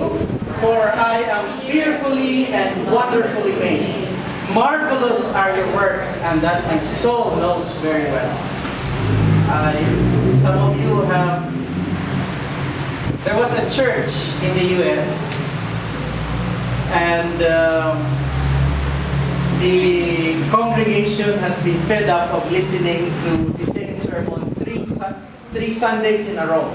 you, for I am fearfully and wonderfully made. Marvelous are your works, and that my soul knows very well. Some of you have... There was a church in the U.S. and the congregation has been fed up of listening to the same sermon three Sundays in a row.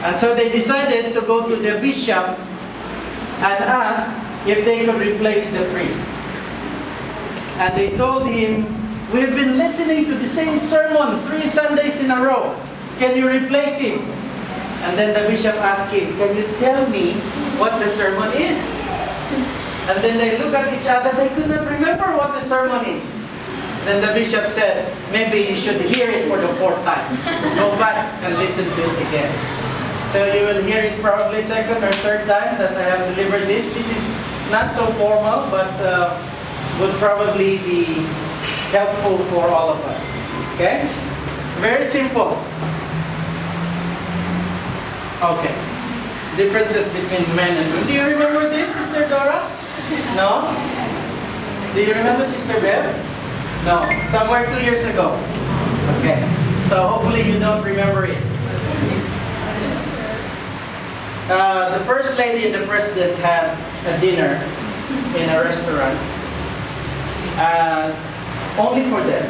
And so they decided to go to the bishop and ask if they could replace the priest. And they told him, "We've been listening to the same sermon 3 Sundays in a row. Can you replace him?" And then the bishop asked him, "Can you tell me what the sermon is?" And then they look at each other. They could not remember what the sermon is. Then the bishop said, "Maybe you should hear it for the 4th time. Go back and listen to it again." So you will hear it probably 2nd or 3rd time that I have delivered this. This is not so formal, but would probably be helpful for all of us. Okay? Very simple. Okay. Differences between men and women. Do you remember this, Sister Dora? No? Do you remember Sister Bev? No. Somewhere 2 years ago. Okay. So hopefully you don't remember it. The First Lady and the President had a dinner in a restaurant. Only for them.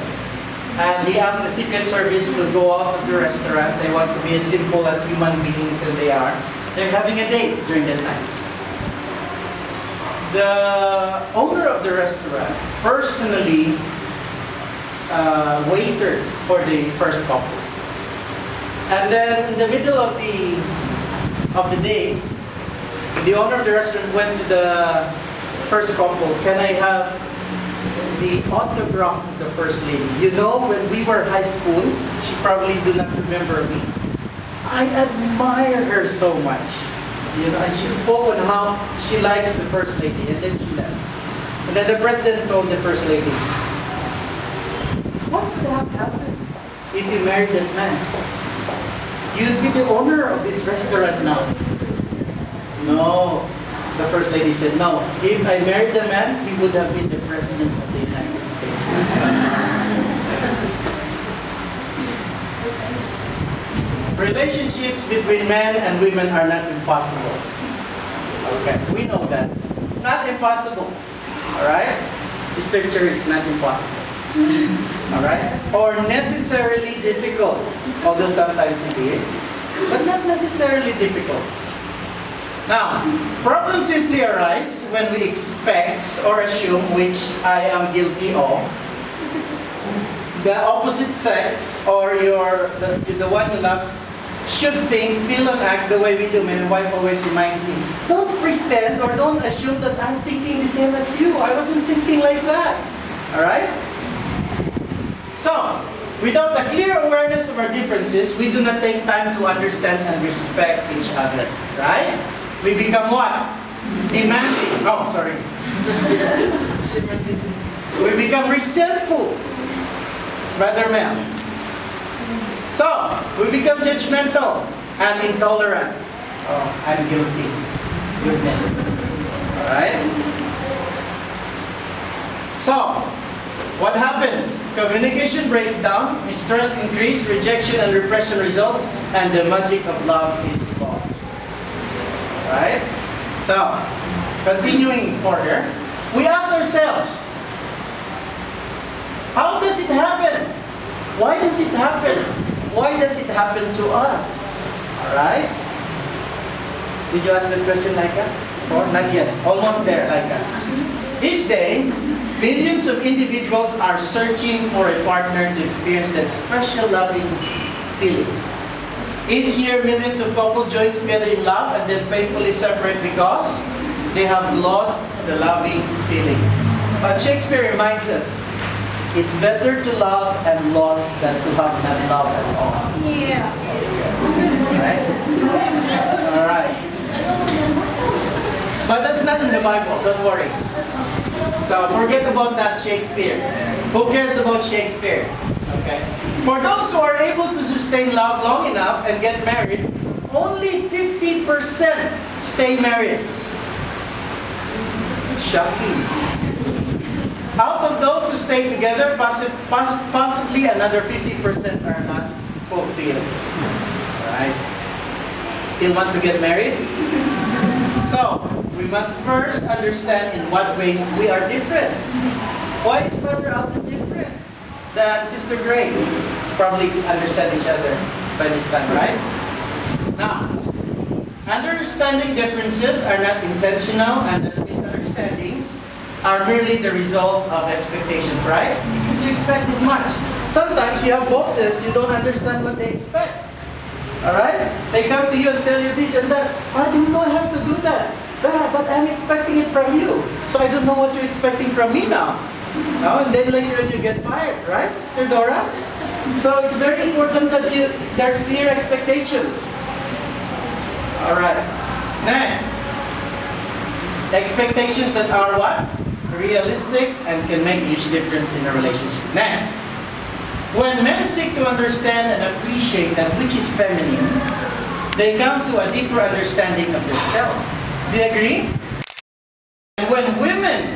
And he asked the Secret Service to go out of the restaurant. They want to be as simple as human beings, and they are. They're having a date during that time. The owner of the restaurant personally waited for the first couple. And then in the middle of the day, the owner of the restaurant went to the first couple. "Can I have the autograph of the First Lady? You know, when we were high school," she probably do not remember me, "I admire her so much." You know, and she spoke on how she likes the First Lady, and then she left. And then the President told the First Lady, "What would have happened if you married that man? You'd be the owner of this restaurant now." No. The First Lady said, "No. If I married the man, he would have been the President of the United States." Relationships between men and women are not impossible. Okay, we know that. Not impossible. Alright? Sister Cherry is not impossible. Alright? Or necessarily difficult. Although sometimes it is. But not necessarily difficult. Now, problems simply arise when we expect or assume, which I am guilty of, the opposite sex or the one you love should think, feel, and act the way we do. My wife always reminds me, "Don't pretend or don't assume that I'm thinking the same as you. I wasn't thinking like that." Alright? So, without a clear awareness of our differences, we do not take time to understand and respect each other. Right? We become what? Demanding. Oh, sorry. We become resentful. Brother Mel. So, we become judgmental and intolerant. Oh, I'm guilty. Goodness. Alright? So, what happens? Communication breaks down, mistrust increases, rejection and repression results, and the magic of love is lost. Right? So, continuing further, we ask ourselves, how does it happen? Why does it happen? Why does it happen to us? Alright? Did you ask that question, Laika? Or not yet? Almost there, Laika. Each day, millions of individuals are searching for a partner to experience that special loving feeling. Each year, millions of couples join together in love and then painfully separate because they have lost the loving feeling. But Shakespeare reminds us, it's better to love and lost than to have not love at all. Yeah. Alright? Alright. But that's not in the Bible, don't worry. So forget about that Shakespeare. Who cares about Shakespeare? Okay. For those who are able to sustain love long enough and get married, only 50% stay married? Shocking. Out of those who stay together, possibly another 50% are not fulfilled. Alright? Still want to get married? So, we must first understand in what ways we are different. Why is Brother Alvin different than Sister Grace? Probably understand each other by this time, right? Now, understanding differences are not intentional, and the misunderstandings are merely the result of expectations, right? Because you expect this much. Sometimes you have bosses, you don't understand what they expect. Alright? They come to you and tell you this and that. I do not have to do that. But I'm expecting it from you. So I don't know what you're expecting from me now. And then later on you get fired, right, Sister Dora? So it's very important that there's clear expectations. Alright. Next. Expectations that are what? Realistic and can make a huge difference in a relationship. Next. When men seek to understand and appreciate that which is feminine, they come to a deeper understanding of themselves. Do you agree? And when women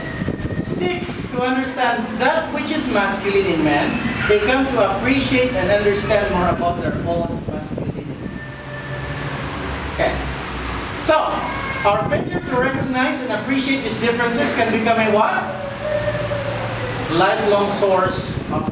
seek to understand that which is masculine in men, they come to appreciate and understand more about their own masculinity. Okay. So, our failure to recognize and appreciate these differences can become a what? Lifelong source of